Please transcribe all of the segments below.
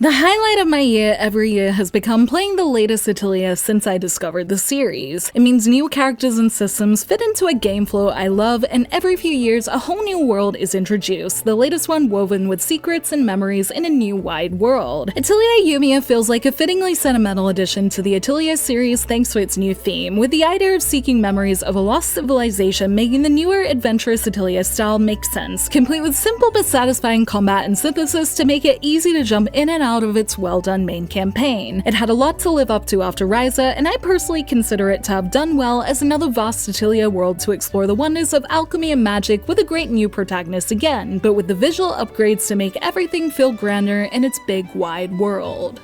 The highlight of my year every year has become playing the latest Atelier since I discovered the series. It means new characters and systems fit into a game flow I love, and every few years a whole new world is introduced, the latest one woven with secrets and memories in a new wide world. Atelier Yumia feels like a fittingly sentimental addition to the Atelier series thanks to its new theme, with the idea of seeking memories of a lost civilization making the newer adventurous Atelier style make sense, complete with simple but satisfying combat and synthesis to make it easy to jump in and out of its well-done main campaign. It had a lot to live up to after Ryza, and I personally consider it to have done well as another vast Atelier world to explore the wonders of alchemy and magic with a great new protagonist again, but with the visual upgrades to make everything feel grander in its big, wide world.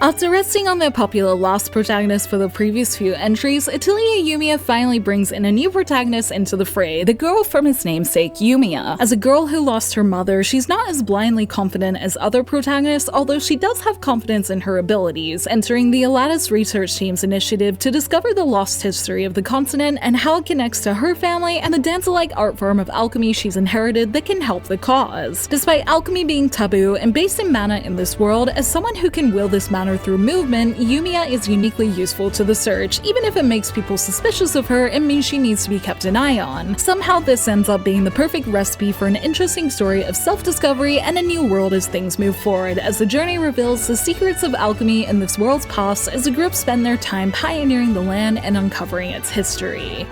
After resting on their popular lost protagonist for the previous few entries, Atelier Yumia finally brings in a new protagonist into the fray, the girl from his namesake, Yumia. As a girl who lost her mother, she's not as blindly confident as other protagonists, although she does have confidence in her abilities, entering the Alatis research team's initiative to discover the lost history of the continent and how it connects to her family and the dancer-like art form of alchemy she's inherited that can help the cause. Despite alchemy being taboo and based in mana in this world, as someone who can will this mana through movement, Yumia is uniquely useful to the search, even if it makes people suspicious of her and means she needs to be kept an eye on. Somehow this ends up being the perfect recipe for an interesting story of self-discovery and a new world as things move forward, as the journey reveals the secrets of alchemy in this world's past as the group spend their time pioneering the land and uncovering its history.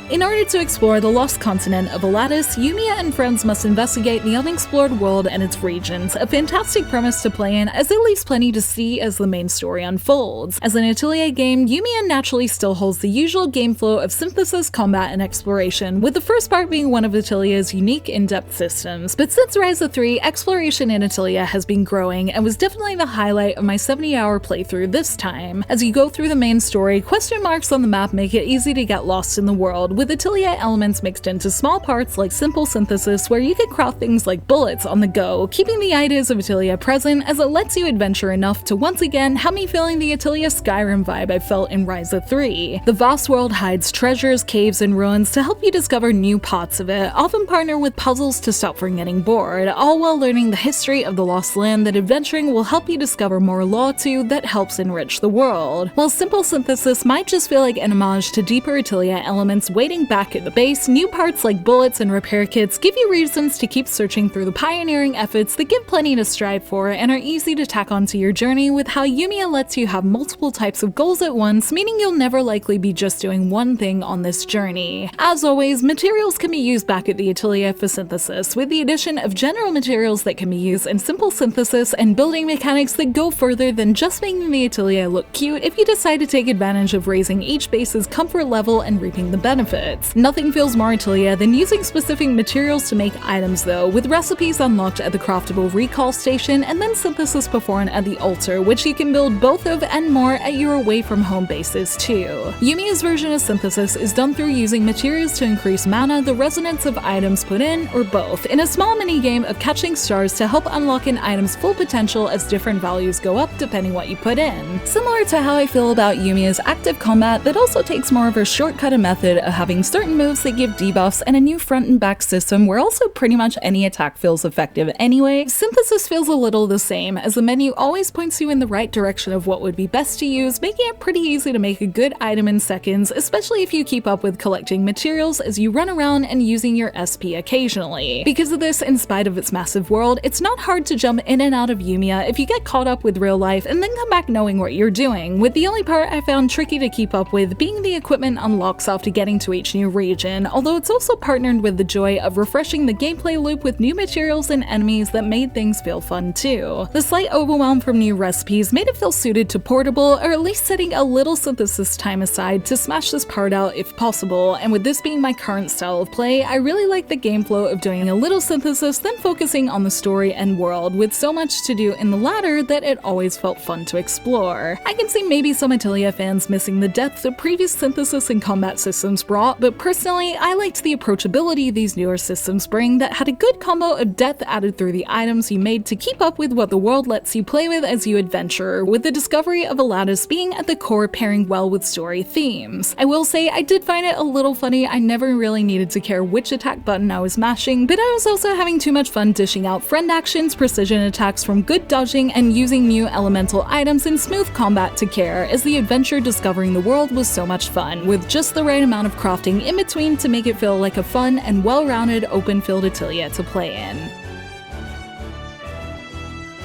In order to explore the lost continent of Alatis, Yumia and friends must investigate the unexplored world and its regions, a fantastic premise to play in as it leaves plenty to see as the main story unfolds. As an Atelier game, Yumia naturally still holds the usual game flow of synthesis, combat, and exploration, with the first part being one of Atelier's unique in-depth systems. But since Ryza 3, exploration in Atelier has been growing and was definitely the highlight of my 70-hour playthrough this time. As you go through the main story, question marks on the map make it easy to get lost in the world, with Atelier elements mixed into small parts like simple synthesis where you can craft things like bullets on the go, keeping the ideas of Atelier present as it lets you adventure enough to once again have me feeling the Atelier Skyrim vibe I felt in Ryza 3. The vast world hides treasures, caves, and ruins to help you discover new parts of it, often partner with puzzles to stop from getting bored, all while learning the history of the lost land that adventuring will help you discover more lore to that helps enrich the world. While simple synthesis might just feel like an homage to deeper Atelier elements waiting back at the base, new parts like bullets and repair kits give you reasons to keep searching through the pioneering efforts that give plenty to strive for and are easy to tack onto your journey, with how Yumia lets you have multiple types of goals at once, meaning you'll never likely be just doing one thing on this journey. As always, materials can be used back at the Atelier for synthesis, with the addition of general materials that can be used in simple synthesis and building mechanics that go further than just making the Atelier look cute if you decide to take advantage of raising each base's comfort level and reaping the benefits. Nothing feels more Atelier than using specific materials to make items though, with recipes unlocked at the craftable recall station and then synthesis performed at the altar, which you can build both of and more at your away from home bases too. Yumia's version of synthesis is done through using materials to increase mana, the resonance of items put in, or both, in a small mini-game of catching stars to help unlock an item's full potential as different values go up depending what you put in. Similar to how I feel about Yumia's active combat that also takes more of a shortcutted method of having certain moves that give debuffs and a new front and back system where also pretty much any attack feels effective anyway, synthesis feels a little the same, as the menu always points you in the right direction of what would be best to use, making it pretty easy to make a good item in seconds, especially if you keep up with collecting materials as you run around and using your SP occasionally. Because of this, in spite of its massive world, it's not hard to jump in and out of Yumia if you get caught up with real life and then come back knowing what you're doing, with the only part I found tricky to keep up with being the equipment unlocks after getting to each new region, although it's also partnered with the joy of refreshing the gameplay loop with new materials and enemies that made things feel fun too. The slight overwhelm from new recipes made it feel suited to portable, or at least setting a little synthesis time aside to smash this part out if possible, and with this being my current style of play, I really like the game flow of doing a little synthesis then focusing on the story and world, with so much to do in the latter that it always felt fun to explore. I can see maybe some Atelier fans missing the depth of previous synthesis and combat systems brought fraught, but personally, I liked the approachability these newer systems bring that had a good combo of depth added through the items you made to keep up with what the world lets you play with as you adventure, with the discovery of Aladdis being at the core pairing well with story themes. I will say I did find it a little funny. I never really needed to care which attack button I was mashing, but I was also having too much fun dishing out friend actions, precision attacks from good dodging, and using new elemental items in smooth combat to care, as the adventure discovering the world was so much fun, with just the right amount of crafting in between to make it feel like a fun and well-rounded open-field Atelier to play in.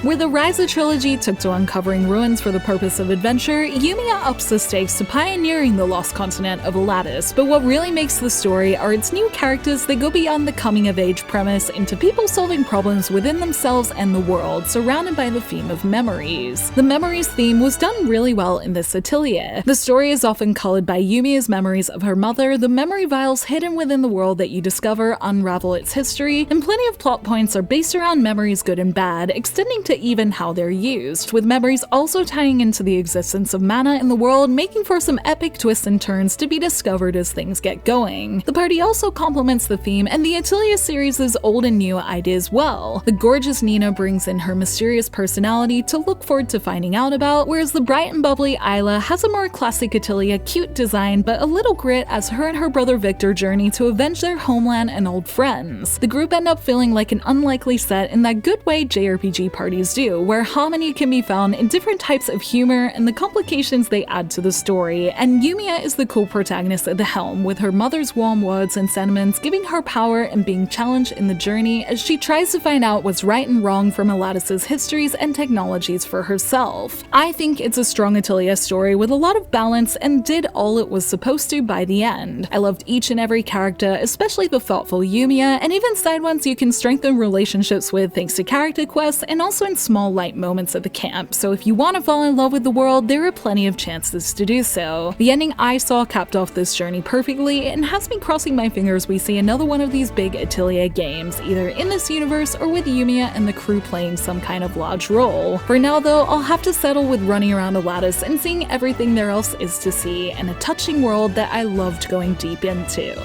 Where the Ryza trilogy took to uncovering ruins for the purpose of adventure, Yumia ups the stakes to pioneering the lost continent of Aladdis, but what really makes the story are its new characters that go beyond the coming-of-age premise into people solving problems within themselves and the world, surrounded by the theme of memories. The memories theme was done really well in this Atelier. The story is often colored by Yumia's memories of her mother, the memory vials hidden within the world that you discover unravel its history, and plenty of plot points are based around memories good and bad, extending to even how they're used, with memories also tying into the existence of mana in the world, making for some epic twists and turns to be discovered as things get going. The party also complements the theme and the Atelier series' old and new ideas well. The gorgeous Nina brings in her mysterious personality to look forward to finding out about, whereas the bright and bubbly Isla has a more classic Atelier cute design but a little grit as her and her brother Victor journey to avenge their homeland and old friends. The group end up feeling like an unlikely set in that good way JRPG parties do, where harmony can be found in different types of humor and the complications they add to the story, and Yumia is the cool protagonist at the helm, with her mother's warm words and sentiments giving her power and being challenged in the journey as she tries to find out what's right and wrong from Aladdis' histories and technologies for herself. I think it's a strong Atelier story with a lot of balance and did all it was supposed to by the end. I loved each and every character, especially the thoughtful Yumia, and even side ones you can strengthen relationships with thanks to character quests and also in small light moments at the camp, so if you want to fall in love with the world, there are plenty of chances to do so. The ending I saw capped off this journey perfectly, and has me crossing my fingers we see another one of these big Atelier games, either in this universe or with Yumia and the crew playing some kind of large role. For now though, I'll have to settle with running around Aladdis and seeing everything there else is to see, and a touching world that I loved going deep into.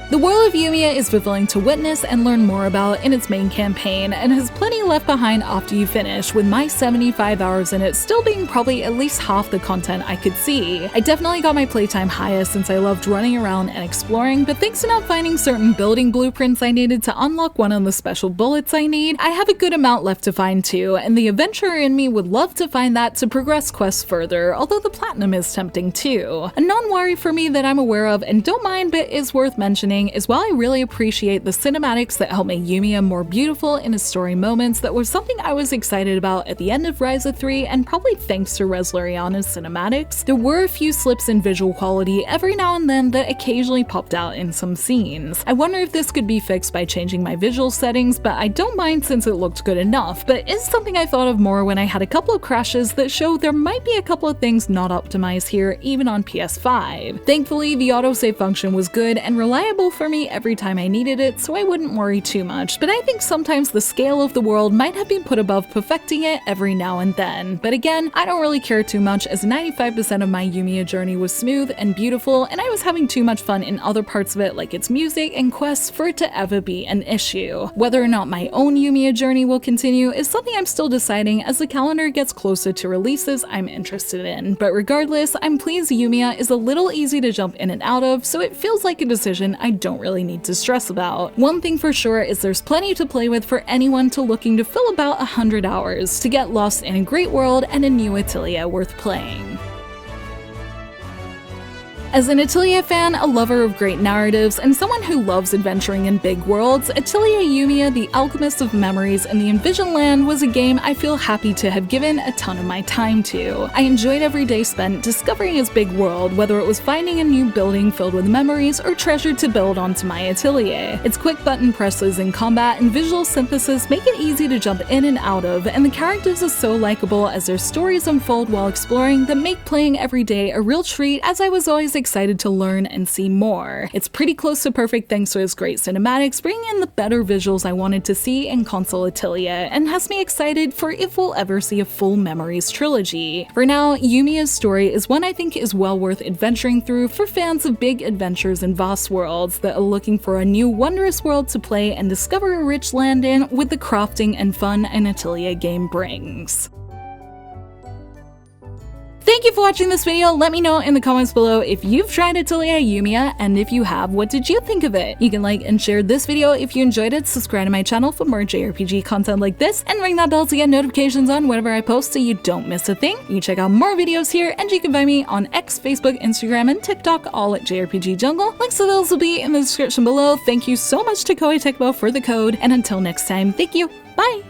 The world of Yumia is fulfilling to witness and learn more about in its main campaign, and has plenty left behind after you finish, with my 75 hours in it still being probably at least half the content I could see. I definitely got my playtime higher since I loved running around and exploring, but thanks to not finding certain building blueprints I needed to unlock one of the special bullets I need, I have a good amount left to find too, and the adventurer in me would love to find that to progress quests further, although the platinum is tempting too. A non-worry for me that I'm aware of and don't mind but is worth mentioning is while I really appreciate the cinematics that help make Yumia more beautiful in its story moments, that was something I was excited about at the end of Ryza 3, and probably thanks to Reslariana's cinematics, there were a few slips in visual quality every now and then that occasionally popped out in some scenes. I wonder if this could be fixed by changing my visual settings, but I don't mind since it looked good enough, but it's something I thought of more when I had a couple of crashes that show there might be a couple of things not optimized here even on PS5. Thankfully, the autosave function was good and reliable for me every time I needed it, so I wouldn't worry too much, but I think sometimes the scale of the world might have been put above perfecting it every now and then. But again, I don't really care too much, as 95% of my Yumia journey was smooth and beautiful, and I was having too much fun in other parts of it like its music and quests for it to ever be an issue. Whether or not my own Yumia journey will continue is something I'm still deciding as the calendar gets closer to releases I'm interested in, but regardless, I'm pleased Yumia is a little easy to jump in and out of, so it feels like a decision I don't really need to stress about. One thing for sure is there's plenty to play with for anyone looking to fill about 100 hours to get lost in a great world and a new Atelier worth playing. As an Atelier fan, a lover of great narratives, and someone who loves adventuring in big worlds, Atelier Yumia, the Alchemist of Memories and the Envisioned Land was a game I feel happy to have given a ton of my time to. I enjoyed every day spent discovering its big world, whether it was finding a new building filled with memories or treasure to build onto my Atelier. Its quick button presses in combat and visual synthesis make it easy to jump in and out of, and the characters are so likable as their stories unfold while exploring that make playing every day a real treat, as I was always excited to learn and see more. It's pretty close to perfect thanks to its great cinematics, bringing in the better visuals I wanted to see in console Atelier, and has me excited for if we'll ever see a full Memories trilogy. For now, Yumia's story is one I think is well worth adventuring through for fans of big adventures and vast worlds that are looking for a new wondrous world to play and discover a rich land in with the crafting and fun an Atelier game brings. Thank you for watching this video. Let me know in the comments below if you've tried Atelier Yumia, and if you have, what did you think of it? You can like and share this video if you enjoyed it, subscribe to my channel for more JRPG content like this, and ring that bell to get notifications on whenever I post so you don't miss a thing. You can check out more videos here, and you can find me on X, Facebook, Instagram, and TikTok, all at JRPG Jungle. Links to those will be in the description below. Thank you so much to Koei Tecmo for the code, and until next time, thank you, bye!